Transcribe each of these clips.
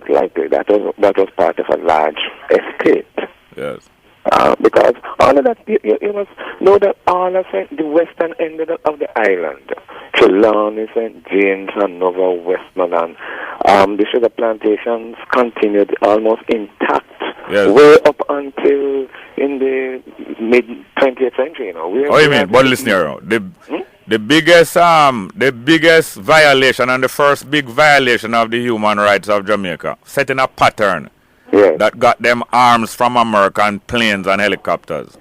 most likely that was part of a large escape. Yes. Because all of that, you must know that all of the western end of the island, Trelawney, St. James, Hanover, Westmoreland, the sugar plantations continued almost intact, way up until in the mid-20th century. Oh, you mean? But listen here, the biggest violation and the first big violation of the human rights of Jamaica, setting a pattern. Yes. That got them arms from American planes and helicopters,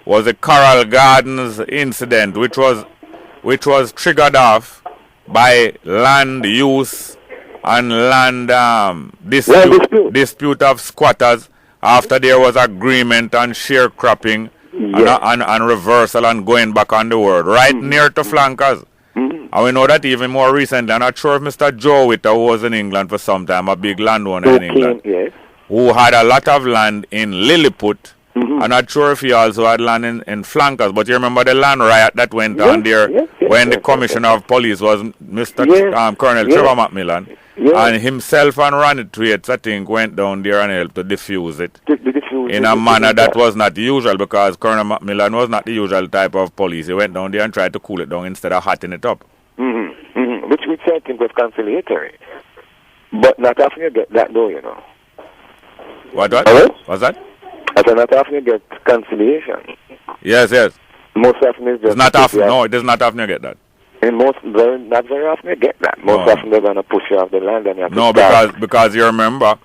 was the Coral Gardens incident, which was triggered off by land use and land dispute of squatters after there was agreement on sharecropping and reversal and going back on the word, right near to flankers. And we know that even more recently. I'm not sure if Mr. Joe Witter, who was in England for some time, a big landowner in England, who had a lot of land in Lilliput. I'm not sure if he also had land in flankers, but you remember the land riot that went on there when the commissioner of police was Mr. Colonel Trevor Macmillan, and himself and Ronnie Thwaites, I think, went down there and helped to diffuse it in a manner that was not usual, because Colonel Macmillan was not the usual type of police. He went down there and tried to cool it down instead of hotting it up. Which I think was conciliatory. But not often you get that though, What? What's that? I said not often you get conciliation. Yes. Most often it's just... It's not often. No, it is not often you get that. And not very often you get that. Most often they're going to push you off the land and you have to because you remember,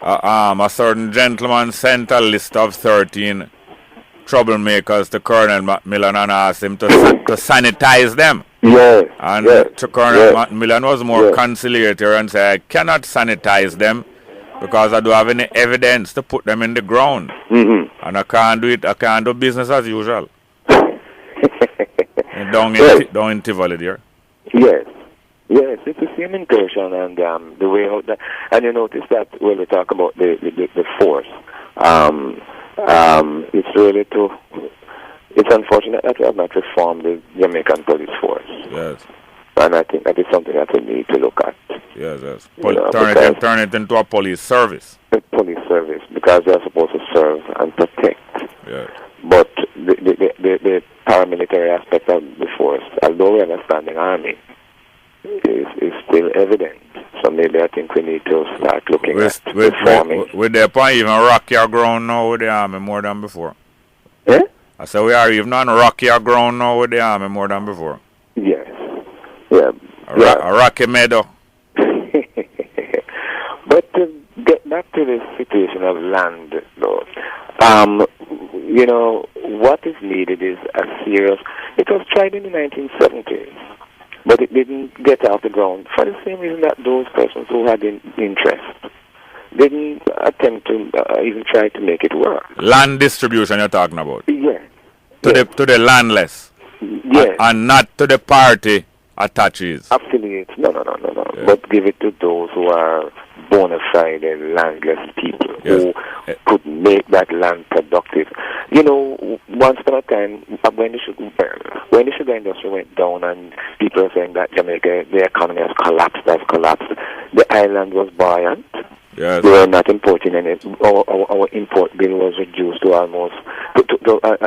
a certain gentleman sent a list of 13 troublemakers to Colonel Macmillan and asked him to sanitize them. Yes. And Colonel Macmillan was more conciliatory and said, I cannot sanitize them because I don't have any evidence to put them in the ground. And I can't do business as usual. down in Tivoli there. Yes, it's the same incursion, and the way out that, and you notice that when we talk about the force, it's really it's unfortunate that we have not reformed the Jamaican police force. Yes. And I think that is something that we need to look at. Yes. Turn it into a police service. A police service, because they are supposed to serve and protect. Yes. But the paramilitary aspect of the force, although we have a standing army, is still evident. So maybe I think we need to start looking at reforming. We're there upon even rockier ground now with the army more than before. Eh? I said we are even on rockier ground now with the army more than before. Yes. Yeah. A rocky meadow. But to get back to the situation of land, though, what is needed is a serious... It was tried in the 1970s, but it didn't get off the ground for the same reason that those persons who had interest didn't attempt to even try to make it work. Land distribution you're talking about? Yeah. To the landless? Yes. And not to the party attaches? Affiliates, no. Yeah. But give it to those who are bona fide landless people who could make that land productive. Once upon a time, when the sugar industry went down and people are saying that Jamaica, the economy has collapsed, the island was buoyant. Yes. We were not importing any. Our import bill was reduced to almost to a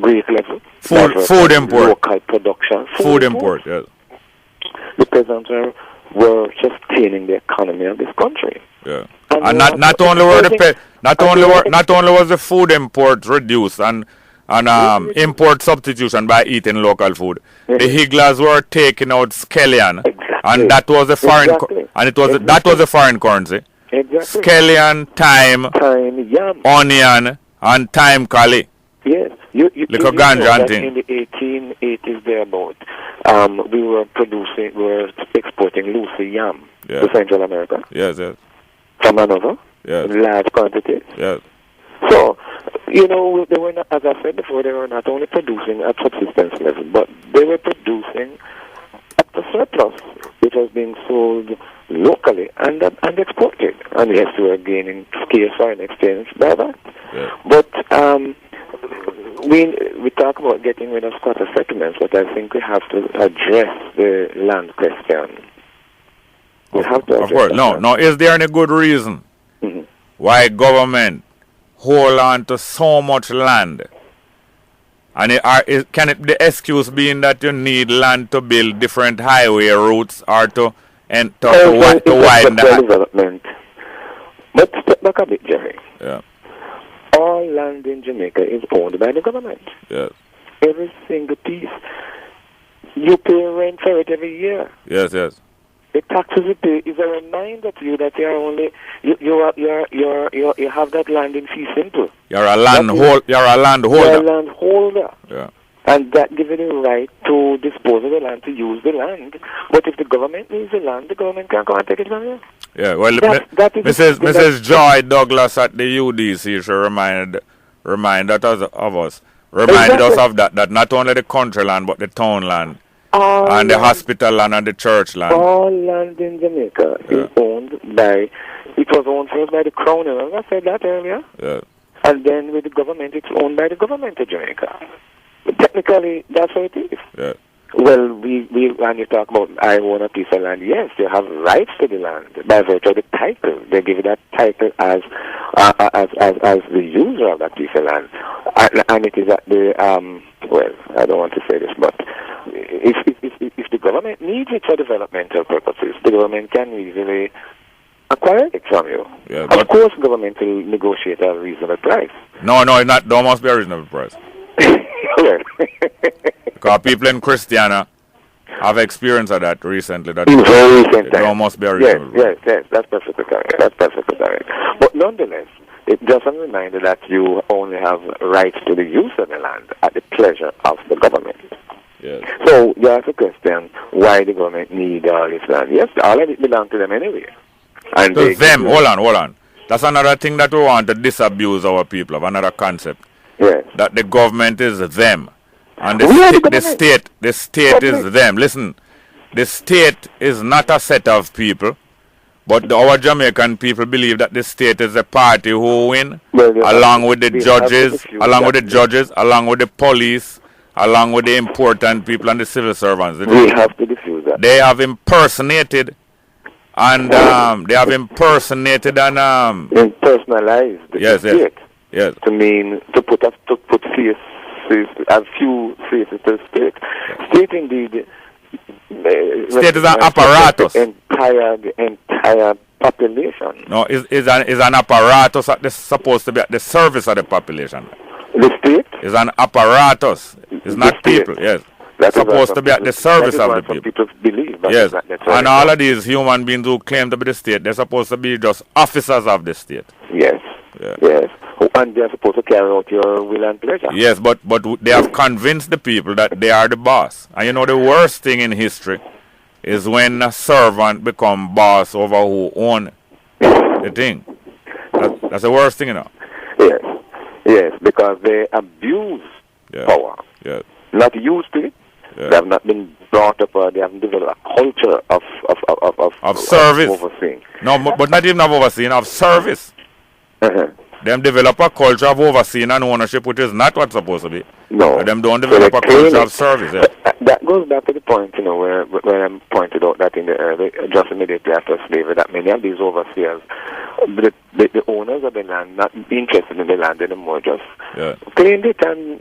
great level. Food import. Local production. Food import, yes. The peasants were sustaining the economy of this country. Yeah. And not only was the food imports reduced and import substitution by eating local food. The Higglers were taking out scallion, and that was a foreign that was a foreign currency. Exactly. Scallion, thyme, yam, onion, and thyme curry. Yes, you little ganja thing. In the 1880s thereabout, we were exporting Lucy yam to Central America. Yes. From Hanover. Yes. In large quantities. Yes. So, they were not, as I said before, they were not only producing at subsistence level, but they were producing at the surplus, which was being sold locally and exported. And yes, we were gaining scarce foreign exchange by that. Yeah. But we talk about getting rid of squatter settlements, but I think we have to address the land question. We have to. Of course. No. Is there any good reason why government hold on to so much land? And can it the excuse being that you need land to build different highway routes or to widen the development? But step back a bit, Jerry. Yeah. All land in Jamaica is owned by the government. Yes. Every single piece. You pay rent for it every year. Yes. The taxes you pay is a reminder to you that you are only you have that land in fee simple. You're a landholder. You're a landholder. Yeah. And that gives you the right to dispose of the land, to use the land. But if the government needs the land, the government can come and take it from you. Yeah, well, Mrs. Joy Douglas at the UDC, she reminded us of that not only the country land, but the town land, and the hospital land and the church land. All land in Jamaica is owned by, it was owned first by the Crown, remember I said that earlier? Yeah. And then with the government, it's owned by the government of Jamaica. Technically, that's how it is. Yeah. Well, we when you talk about I own a piece of land, yes, they have rights to the land by virtue of the title. They give you that title as the user of that piece of land, and it is at the well, I don't want to say this, but if the government needs it for developmental purposes, the government can easily acquire it from you. Yeah, of course, government will negotiate a reasonable price. No, not. There must be a reasonable price. Because people in Christiana have experienced of that recently. That very recent there must be a reasonable price. Yes, that's perfectly correct. But nonetheless, it's just a reminder that you only have rights to the use of the land at the pleasure of the government. Yes. So you ask the question, why the government need all this land? Yes, all of it belongs to them anyway. And to them, hold on. That's another thing that we want to disabuse our people of, another concept. Yes. That the government is them. And the state is them. Listen, the state is not a set of people, but our Jamaican people believe that the state is a party who win, along with the judges, along with the police, along with the important people and the civil servants. We have to diffuse that. They have impersonated and impersonalized the state. Yes. To put a few faces to the state. State indeed. State is an apparatus. The entire population. No, is an apparatus that's supposed to be at the service of the population. The state is an apparatus. It's not people. Yes. That's supposed to be at the service of the people. People believe. Yes. And all of these human beings who claim to be the state, they're supposed to be just officers of the state. Yes. Yeah. Yes. And they're supposed to carry out your will and pleasure. Yes, but they have convinced the people that they are the boss. And you know the worst thing in history is when a servant become boss over who own the thing. That's the worst thing, you know. Yes, because they abuse power. Yes. Not used to it. They have not been brought up, they haven't developed a culture of service. Of overseeing. No, but not even of overseeing, of service. Them develop a culture of overseeing and ownership, which is not what's supposed to be. No. And them don't develop a culture of service. Yeah. That goes back to the point, you know, where I pointed out that in the early, just immediately after slavery, that many of these overseers, the owners of the land, not interested in the land anymore, just claimed it and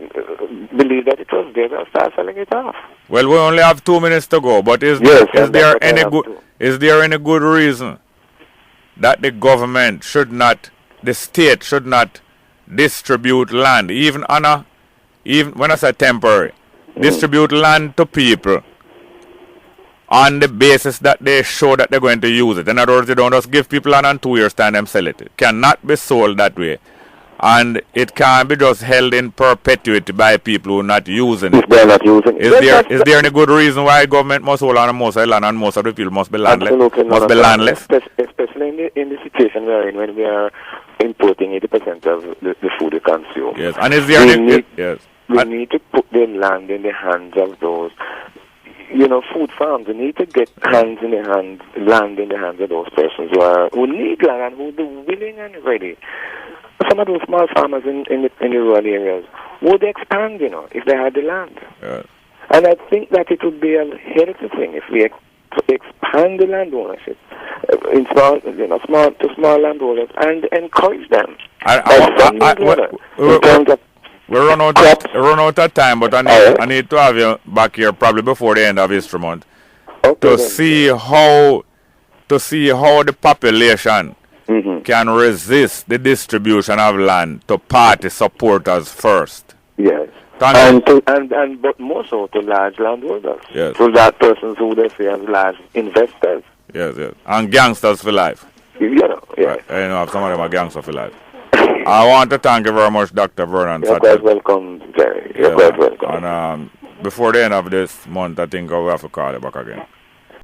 believed that it was there and start selling it off. Well, we only have 2 minutes to go, but is there any good reason that the government should not, the state should not distribute land, even when I say temporary, distribute land to people on the basis that they show that they're going to use it. In other words, they don't just give people land and 2 years time and sell it. It cannot be sold that way. And it can't be just held in perpetuity by people who are not using it. If they're not using it. Is there any good reason why government must hold on to most of the land and most of the people must be landless? Absolutely not. Must be landless? Especially in the situation we're in when we are importing 80% of the food we consume. Yes, and is there we need to put the land in the hands of those, food farms. We need to get land in the hands of those persons who need land and who are willing and ready. Some of those small farmers in the rural areas would expand, if they had the land. Yes. And I think that it would be a healthy thing if we expand the land ownership in small to small landholders, and encourage them. We run out of time, but I need to have you back here probably before the end of history month to see how the population can resist the distribution of land to party supporters first. Yes. But more so to large landholders. Yes. To that persons who they see as large investors. Yes. And gangsters for life. Yes. Right. Some of them are gangsters for life. I want to thank you very much, Dr. Veront Satchell. You're quite welcome, Jerry. You're quite welcome. And before the end of this month, I think I will have to call you back again.